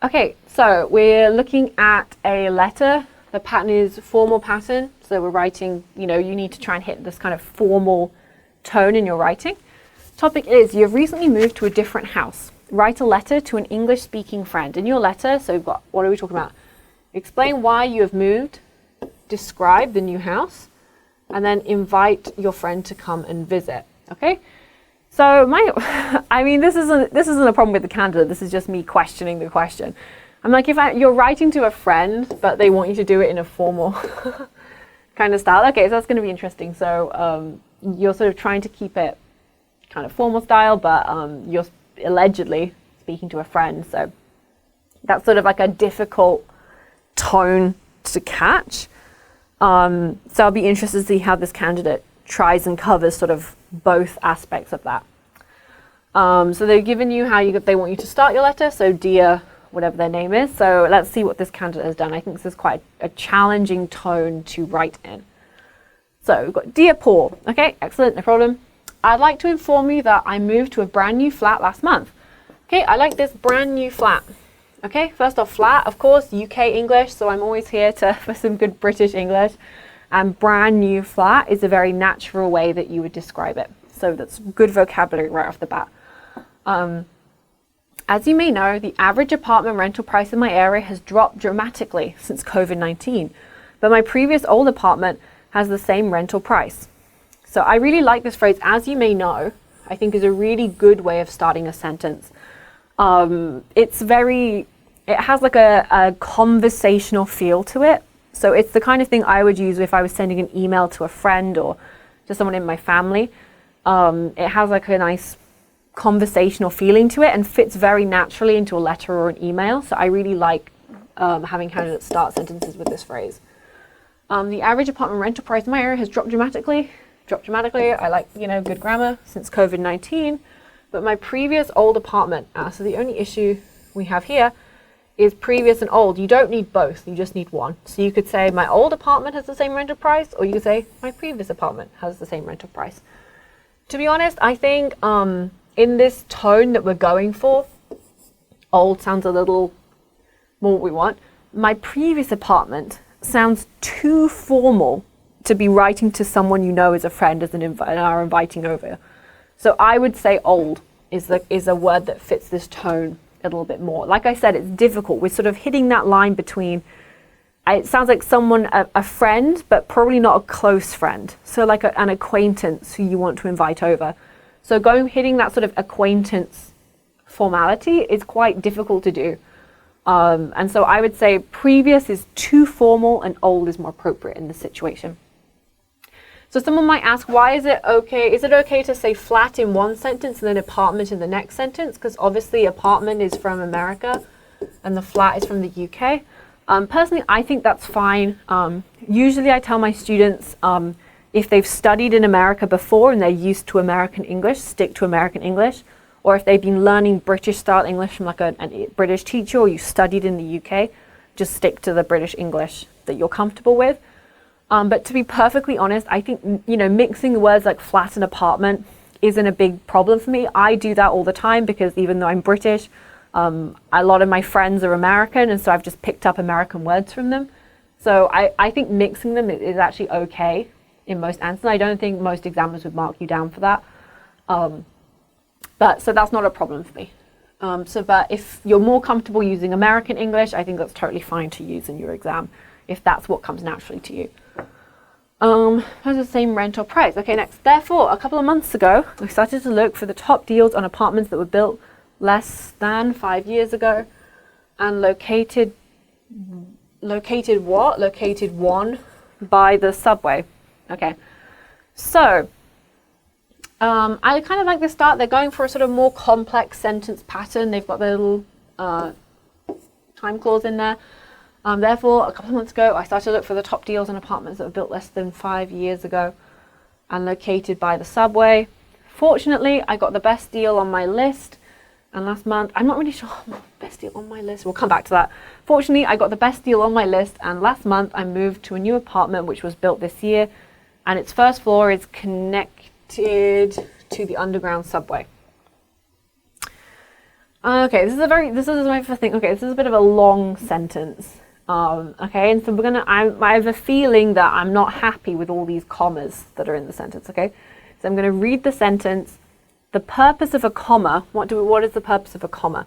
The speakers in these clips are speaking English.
Okay, so we're looking at a letter. The pattern is formal pattern. So we're writing, you need to try and hit this kind of formal tone in your writing. Topic is, you've recently moved to a different house. Write a letter to an English-speaking friend. In your letter, so we've got, what are we talking about? Explain why you have moved, describe the new house, and then invite your friend to come and visit, okay? So this isn't a problem with the candidate. This is just me questioning the question. I'm like, you're writing to a friend, but they want you to do it in a formal kind of style. Okay, so that's going to be interesting. So you're sort of trying to keep it kind of formal style, but you're allegedly speaking to a friend. So that's sort of like a difficult tone to catch. So I'll be interested to see how this candidate tries and covers sort of both aspects of that. So they've given you how they want you to start your letter. So dear, whatever their name is. So let's see what this candidate has done. I think this is quite a challenging tone to write in. So we've got Dear Paul. Okay, excellent, no problem. I'd like to inform you that I moved to a brand new flat last month. Okay, I like this brand new flat. Okay, first off, flat, of course, UK English. So I'm always here for some good British English. And brand new flat is a very natural way that you would describe it. So that's good vocabulary right off the bat. As you may know, the average apartment rental price in my area has dropped dramatically since COVID-19, but my previous old apartment has the same rental price. So I really like this phrase, as you may know, I think is a really good way of starting a sentence. It has like a conversational feel to it. So it's the kind of thing I would use if I was sending an email to a friend or to someone in my family. It has like a nice conversational feeling to it and fits very naturally into a letter or an email. So I really like having candidates start sentences with this phrase. The average apartment rental price in my area has dropped dramatically. I like, good grammar since COVID-19. But my previous old apartment, so the only issue we have here is previous and old. You don't need both, you just need one. So you could say my old apartment has the same rental price, or you could say my previous apartment has the same rental price. To be honest, I think in this tone that we're going for, old sounds a little more what we want. My previous apartment sounds too formal to be writing to someone you know as a friend and are inviting over. So I would say old is a word that fits this tone a little bit more. Like I said, it's difficult. We're sort of hitting that line between, it sounds like someone, a friend, but probably not a close friend. So like an acquaintance who you want to invite over. So hitting that sort of acquaintance formality is quite difficult to do. And so I would say previous is too formal and old is more appropriate in this situation. So someone might ask, why is it okay? Is it okay to say flat in one sentence and then apartment in the next sentence? Because obviously apartment is from America and the flat is from the UK. Personally, I think that's fine. Usually I tell my students, if they've studied in America before and they're used to American English, stick to American English. Or if they've been learning British style English from like a British teacher, or you studied in the UK, just stick to the British English that you're comfortable with. But to be perfectly honest, I think, mixing the words like flat and apartment isn't a big problem for me. I do that all the time because even though I'm British, a lot of my friends are American, and so I've just picked up American words from them. So I think mixing them is actually okay in most answers. I don't think most examiners would mark you down for that. So that's not a problem for me. But if you're more comfortable using American English, I think that's totally fine to use in your exam, if that's what comes naturally to you. Has the same rental price. Okay, next. Therefore, a couple of months ago, I started to look for the top deals on apartments that were built less than 5 years ago and located one by the subway. Okay, so I kind of like the start. They're going for a sort of more complex sentence pattern. They've got their little time clause in there. Therefore, a couple of months ago, I started to look for the top deals on apartments that were built less than 5 years ago and located by the subway. Fortunately, I got the best deal on my list. And last month, I'm not really sure, best deal on my list. We'll come back to that. Fortunately, I got the best deal on my list. And last month, I moved to a new apartment, which was built this year. And its first floor is connected to the underground subway. Okay, this is my first thing. Okay, this is a bit of a long sentence. Okay, and so I have a feeling that I'm not happy with all these commas that are in the sentence. Okay, so I'm going to read the sentence. The purpose of a comma. What is the purpose of a comma?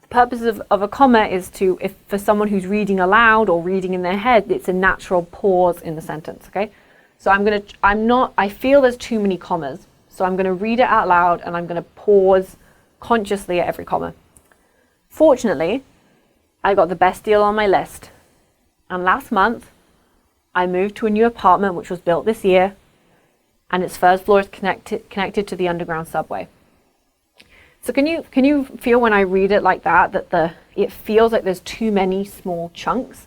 The purpose of a comma is to, if for someone who's reading aloud or reading in their head, it's a natural pause in the sentence. Okay, so I feel there's too many commas, so I'm going to read it out loud and I'm going to pause consciously at every comma. Fortunately, I got the best deal on my list. And last month, I moved to a new apartment which was built this year, and its first floor is connected to the underground subway. So can you feel when I read it like that it feels like there's too many small chunks,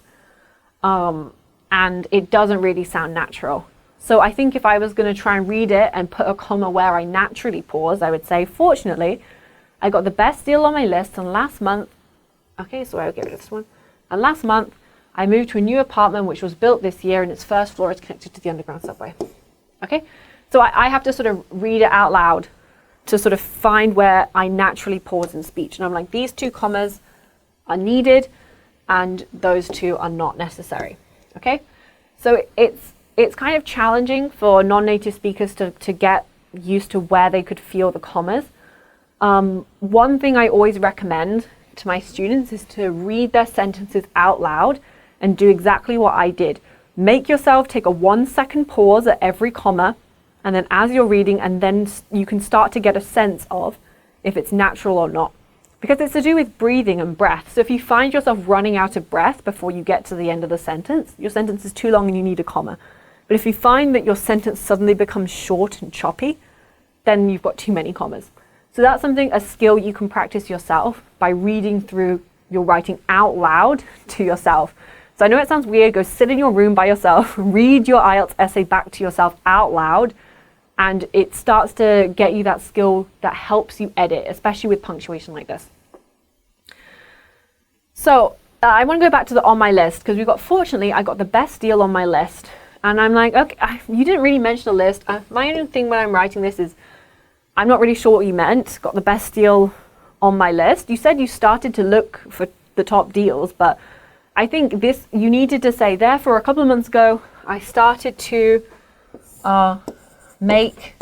and it doesn't really sound natural. So I think if I was going to try and read it and put a comma where I naturally pause, I would say, fortunately, I got the best deal on my list, and last month, okay, so I'll get rid of this one. And last month, I moved to a new apartment which was built this year, and its first floor is connected to the underground subway. Okay, so I have to sort of read it out loud to sort of find where I naturally pause in speech. And I'm like, these two commas are needed, and those two are not necessary. Okay, so it's kind of challenging for non-native speakers to get used to where they could feel the commas. One thing I always recommend to my students is to read their sentences out loud and do exactly what I did. Make yourself take a 1-second pause at every comma, and then as you're reading, and then you can start to get a sense of if it's natural or not. Because it's to do with breathing and breath. So if you find yourself running out of breath before you get to the end of the sentence, your sentence is too long and you need a comma. But if you find that your sentence suddenly becomes short and choppy, then you've got too many commas. So that's a skill you can practice yourself by reading through your writing out loud to yourself. So I know it sounds weird, go sit in your room by yourself, read your IELTS essay back to yourself out loud, and it starts to get you that skill that helps you edit, especially with punctuation like this. So I want to go back to the on my list, because fortunately, I got the best deal on my list. And I'm like, okay, you didn't really mention a list. My only thing when I'm writing this is, I'm not really sure what you meant, got the best deal on my list. You said you started to look for the top deals, but I think you needed to say, therefore, a couple of months ago, I started to make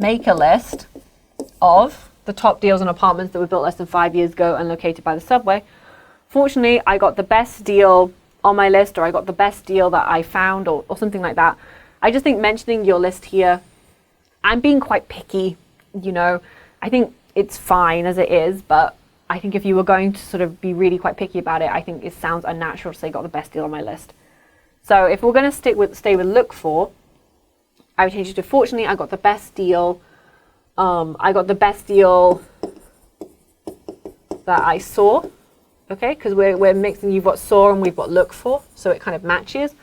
a list of the top deals on apartments that were built less than 5 years ago and located by the subway. Fortunately, I got the best deal on my list, or I got the best deal that I found, or something like that. I just think mentioning your list here, I'm being quite picky, I think it's fine as it is, but I think if you were going to sort of be really quite picky about it, I think it sounds unnatural to say got the best deal on my list. So if we're going to stay with look for, I would change it to fortunately I got the best deal. I got the best deal that I saw. Okay, because we're mixing, you've got saw and we've got look for, so it kind of matches.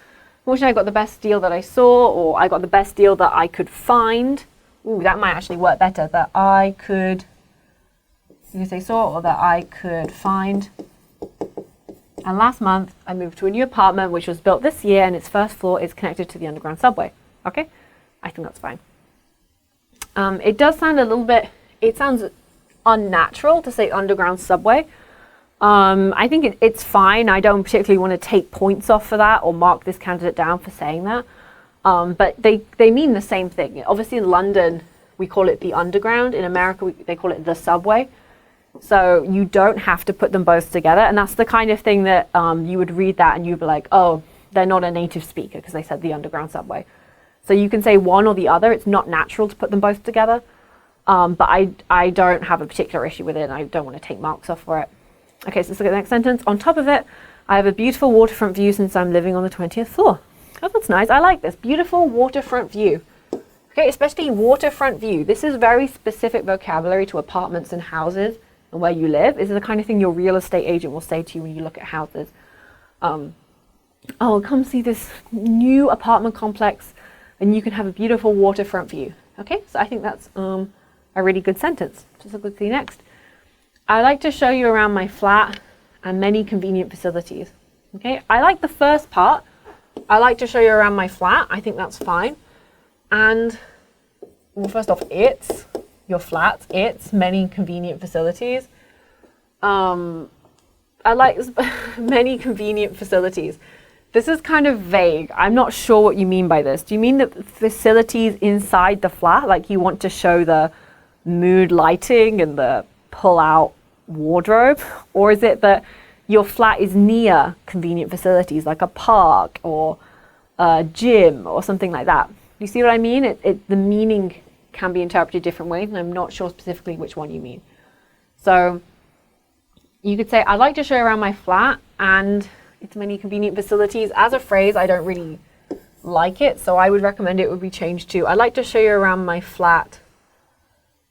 Fortunately, I got the best deal that I saw, or I got the best deal that I could find. Ooh, that might actually work better. That I could, you can say saw, or that I could find. And last month, I moved to a new apartment which was built this year, and its first floor is connected to the underground subway. Okay, I think that's fine. It does sound a little bit, it sounds unnatural to say underground subway. I think it's fine. I don't particularly want to take points off for that or mark this candidate down for saying that. But they mean the same thing. Obviously in London, we call it the underground. In America, they call it the subway. So you don't have to put them both together. And that's the kind of thing that you would read that and you'd be like, oh, they're not a native speaker because they said the underground subway. So you can say one or the other. It's not natural to put them both together. But I don't have a particular issue with it, and I don't want to take marks off for it. Okay, so let's look at the next sentence. On top of it, I have a beautiful waterfront view since I'm living on the 20th floor. Oh, that's nice. I like this. Beautiful waterfront view. Okay, especially waterfront view. This is very specific vocabulary to apartments and houses and where you live. This is the kind of thing your real estate agent will say to you when you look at houses. Oh, come see this new apartment complex and you can have a beautiful waterfront view. Okay, so I think that's a really good sentence. Just look at the next. I like to show you around my flat and many convenient facilities. Okay, I like the first part. I like to show you around my flat. I think that's fine. And well, first off, it's your flats, it's many convenient facilities. I like many convenient facilities. This is kind of vague. I'm not sure what you mean by this. Do you mean the facilities inside the flat? Like you want to show the mood lighting and the pull-out wardrobe? Or is it that your flat is near convenient facilities like a park or a gym or something like that? You see what I mean? The meaning can be interpreted different ways, and I'm not sure specifically which one you mean. So you could say, I'd like to show you around my flat and its many convenient facilities. As a phrase, I don't really like it, so I would recommend it would be changed to, I'd like to show you around my flat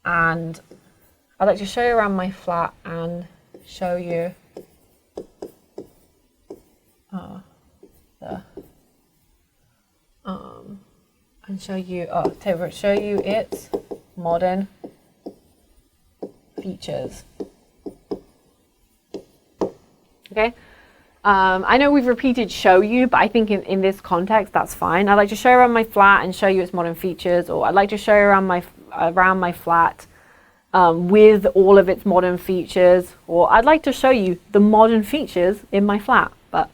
and I'd like to show you around my flat and show you show you its modern features. Okay. I know we've repeated show you, but I think in this context, that's fine. I'd like to show you around my flat and show you its modern features, or I'd like to show you around my flat with all of its modern features, or I'd like to show you the modern features in my flat. But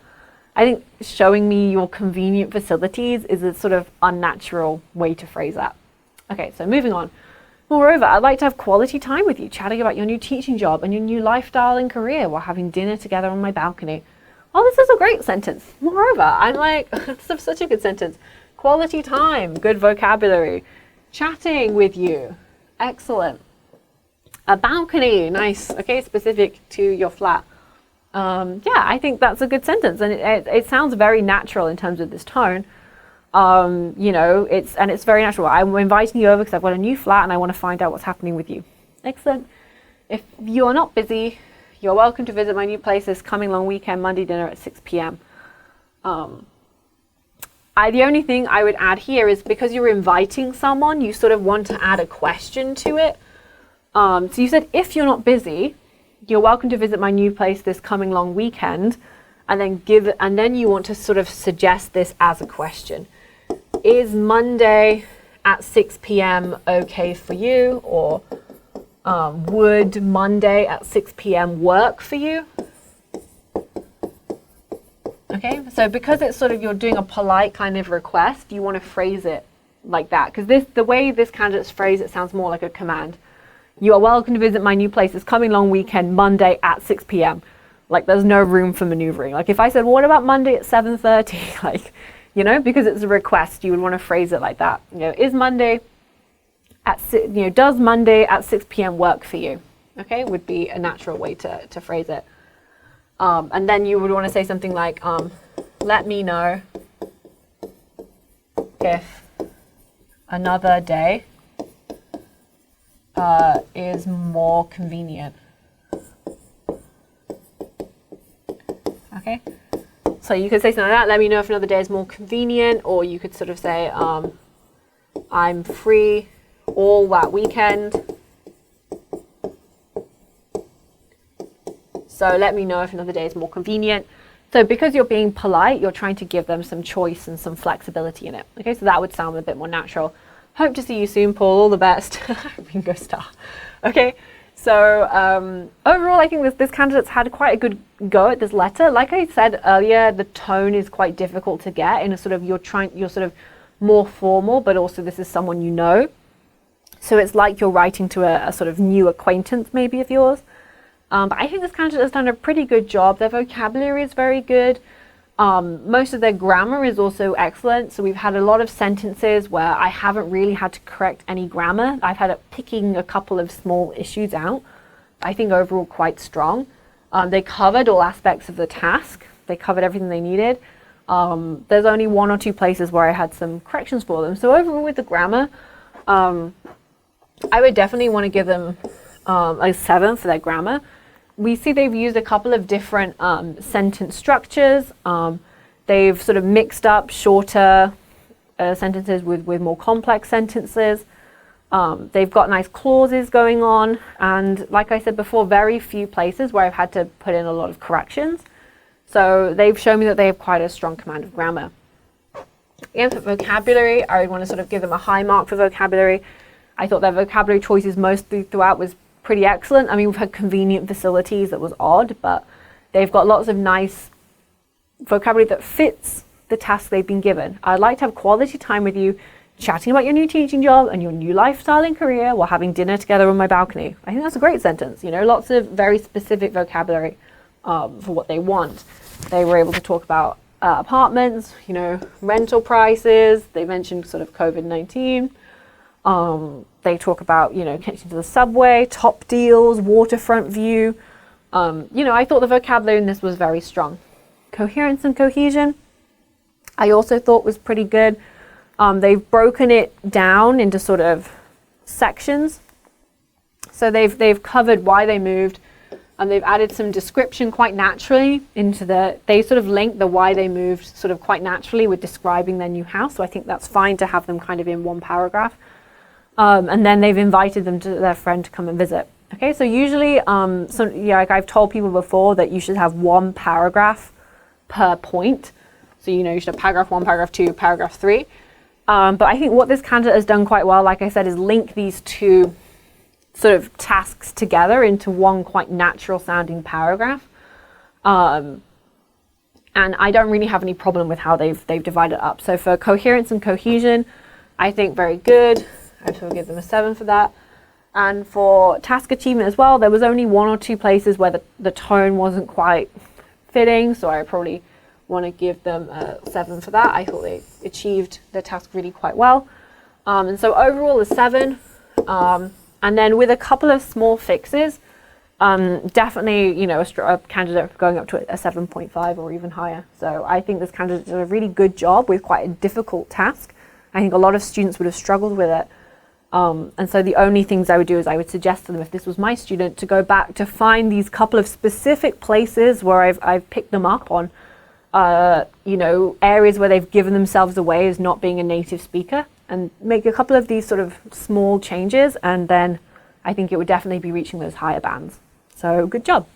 I think showing me your convenient facilities is a sort of unnatural way to phrase that. Okay, so moving on. Moreover, I'd like to have quality time with you, chatting about your new teaching job and your new lifestyle and career while having dinner together on my balcony. Oh, this is a great sentence. Moreover, I'm like, this is such a good sentence. Quality time, good vocabulary. Chatting with you, excellent. A balcony, nice, okay, specific to your flat. Yeah, I think that's a good sentence, and it sounds very natural in terms of this tone. You know, it's very natural. I'm inviting you over because I've got a new flat and I want to find out what's happening with you. Excellent. If you are not busy, you're welcome to visit my new place this coming long weekend, Monday dinner at 6 p.m. The only thing I would add here is because you're inviting someone, you sort of want to add a question to it. So you said, if you're not busy, you're welcome to visit my new place this coming long weekend, and then you want to sort of suggest this as a question. Is Monday at 6 p.m. okay for you? Or would Monday at 6 p.m. work for you? Okay, so because it's sort of you're doing a polite kind of request, you want to phrase it like that. Because the way this candidate's phrased, it sounds more like a command. You are welcome to visit my new place this coming long weekend, Monday at 6 p.m. Like there's no room for maneuvering. Like if I said, well, what about Monday at 7:30? Like, you know, because it's a request, you would want to phrase it like that. You know, does Monday at 6 p.m. work for you? Okay, would be a natural way to phrase it. And then you would want to say something like, let me know if another day is more convenient. Okay, so you could say something like that, let me know if another day is more convenient, or you could sort of say, I'm free all that weekend, so let me know if another day is more convenient. So because you're being polite, you're trying to give them some choice and some flexibility in it. Okay, so that would sound a bit more natural. Hope to see you soon, Paul. All the best. Bingo star. Okay, so overall, I think this candidate's had quite a good go at this letter. Like I said earlier, the tone is quite difficult to get in a sort of, you're sort of more formal, but also this is someone you know. So it's like you're writing to a sort of new acquaintance maybe of yours. But I think this candidate has done a pretty good job. Their vocabulary is very good. Most of their grammar is also excellent. So we've had a lot of sentences where I haven't really had to correct any grammar. I've had picking a couple of small issues out. I think overall quite strong. They covered all aspects of the task. They covered everything they needed. There's only one or two places where I had some corrections for them. So overall with the grammar, I would definitely want to give them a 7 for their grammar. We see they've used a couple of different sentence structures. They've sort of mixed up shorter sentences with more complex sentences. They've got nice clauses going on. And like I said before, very few places where I've had to put in a lot of corrections. So they've shown me that they have quite a strong command of grammar. Again, for vocabulary, I would want to sort of give them a high mark for vocabulary. I thought their vocabulary choices mostly throughout was pretty excellent. I mean, we've had convenient facilities that was odd, but they've got lots of nice vocabulary that fits the task they've been given. I'd like to have quality time with you, chatting about your new teaching job and your new lifestyle and career while having dinner together on my balcony. I think that's a great sentence. You know, lots of very specific vocabulary for what they want. They were able to talk about apartments, you know, rental prices. They mentioned sort of COVID-19. They talk about, you know, connection to the subway, top deals, waterfront view. You know, I thought the vocabulary in this was very strong. Coherence and cohesion, I also thought was pretty good. They've broken it down into sort of sections. So they've covered why they moved, and they've added some description quite naturally into they sort of link the why they moved sort of quite naturally with describing their new house. So I think that's fine to have them kind of in one paragraph. And then they've invited them to their friend to come and visit. Okay, so usually, so yeah, like I've told people before that you should have one paragraph per point. So, you know, you should have paragraph 1, paragraph 2, paragraph 3. But I think what this candidate has done quite well, like I said, is link these two sort of tasks together into one quite natural sounding paragraph. And I don't really have any problem with how they've divided it up. So for coherence and cohesion, I think very good. I will give them a 7 for that. And for task achievement as well, there was only 1 or 2 places where the tone wasn't quite fitting, so I probably want to give them a 7 for that. I thought they achieved their task really quite well. And so overall a 7. And then with a couple of small fixes, definitely, you know, a candidate going up to a 7.5 or even higher. So I think this candidate did a really good job with quite a difficult task. I think a lot of students would have struggled with it. And so the only things I would do is I would suggest to them, if this was my student, to go back to find these couple of specific places where I've picked them up on, you know, areas where they've given themselves away as not being a native speaker, and make a couple of these sort of small changes, and then I think it would definitely be reaching those higher bands. So good job.